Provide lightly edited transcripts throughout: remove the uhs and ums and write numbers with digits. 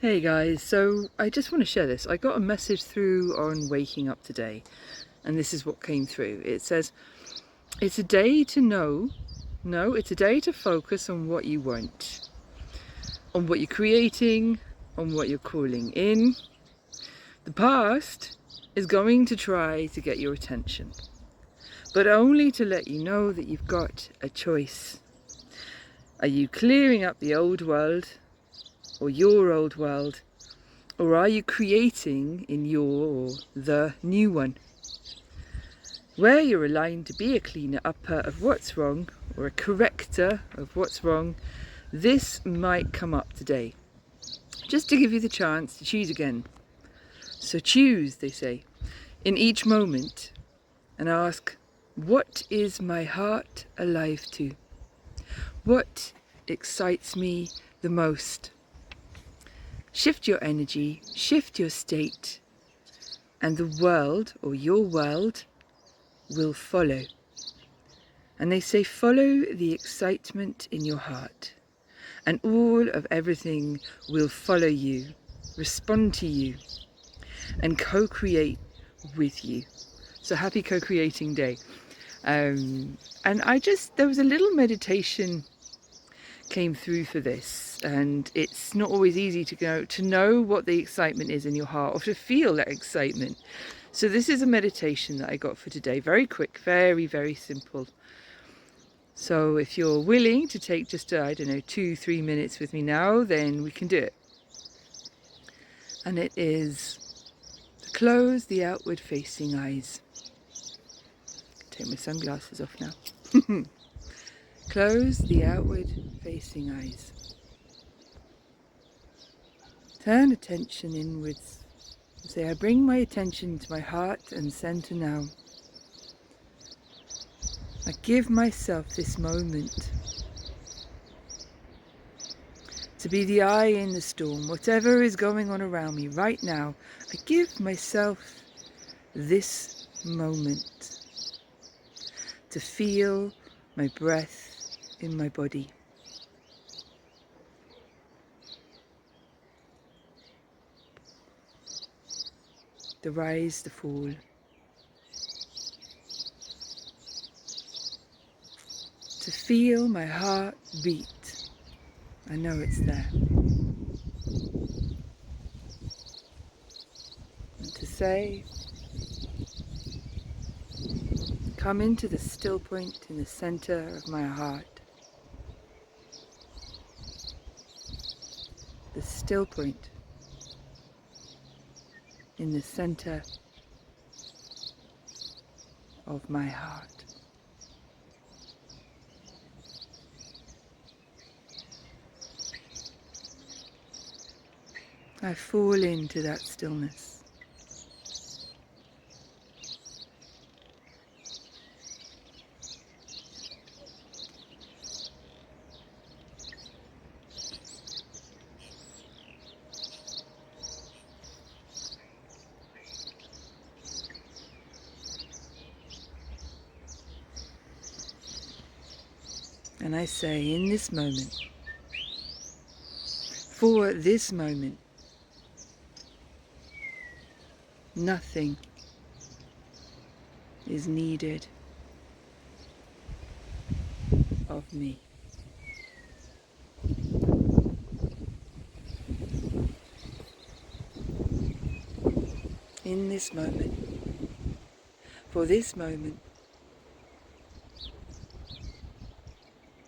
Hey guys, so I just want to share this. I got a message through on waking up today, and this is what came through. It says, it's a day to know, no, it's a day to focus on what you want, on what you're creating, on what you're calling in. The past is going to try to get your attention, but only to let you know that you've got a choice. Are you clearing up the old world, or your old world? Or are you creating in your or the new one? Where you're aligned to be a cleaner upper of what's wrong or a corrector of what's wrong, this might come up today. Just to give you the chance to choose again. So choose, they say, in each moment and ask, what is my heart alive to? What excites me the most? Shift your energy, shift your state, and the world, or your world, will follow. And they say follow the excitement in your heart, and all of everything will follow you, respond to you, and co-create with you. So happy co-creating day. And there was a little meditation came through for this, and it's not always easy to know what the excitement is in your heart or to feel that excitement. So this is a meditation that I got for today, very quick, very, very simple. So if you're willing to take just 2-3 minutes with me now, then we can do it. And it is to close the outward facing eyes. Take my sunglasses off now. Close the outward facing eyes. Turn attention inwards. Say, I bring my attention to my heart and center now. I give myself this moment to be the eye in the storm. Whatever is going on around me right now, I give myself this moment to feel my breath in my body. The rise, the fall. To feel my heart beat. I know it's there. And to say, come into the still point in the center of my heart. The still point in the center of my heart. I fall into that stillness. And I say, in this moment, for this moment, nothing is needed of me. In this moment, for this moment,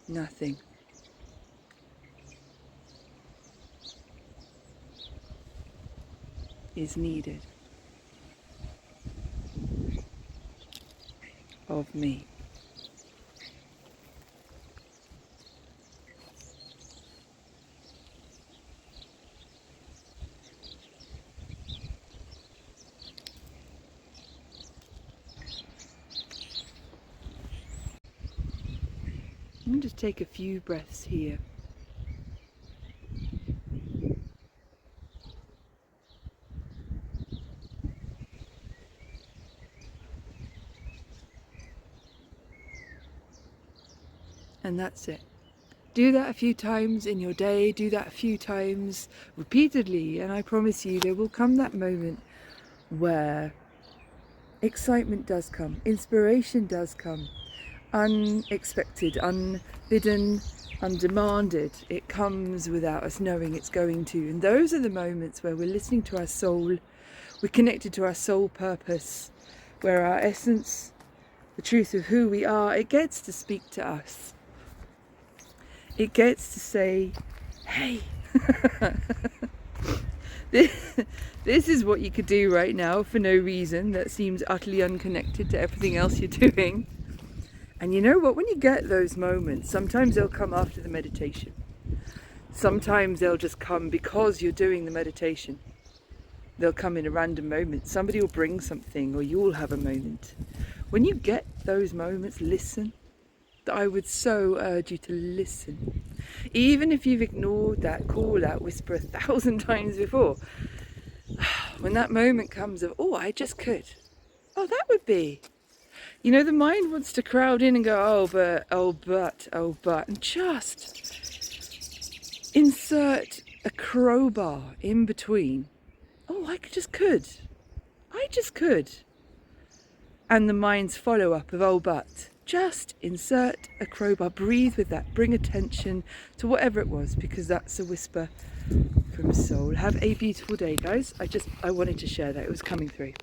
nothing is needed of me. And just take a few breaths here. And that's it. Do that a few times in your day, do that a few times repeatedly, and I promise you there will come that moment where excitement does come, inspiration does come, unexpected, unbidden, undemanded. It comes without us knowing it's going to. And those are the moments where we're listening to our soul, we're connected to our soul purpose, where our essence, the truth of who we are, it gets to speak to us. It gets to say, hey, this is what you could do right now for no reason that seems utterly unconnected to everything else you're doing. And you know what, when you get those moments, sometimes they'll come after the meditation. Sometimes they'll just come because you're doing the meditation. They'll come in a random moment. Somebody will bring something, or you'll have a moment. When you get those moments, listen. I would so urge you to listen. Even if you've ignored that call, that whisper 1,000 times before, when that moment comes of, oh, I just could. Oh, that would be. You know, the mind wants to crowd in and go, oh, but, oh, but, oh, but, and just insert a crowbar in between. Oh, I just could. I just could. And the mind's follow-up of, oh, but. Just insert a crowbar, breathe with that, bring attention to whatever it was, because that's a whisper from soul. Have a beautiful day, guys. I wanted to share that, it was coming through.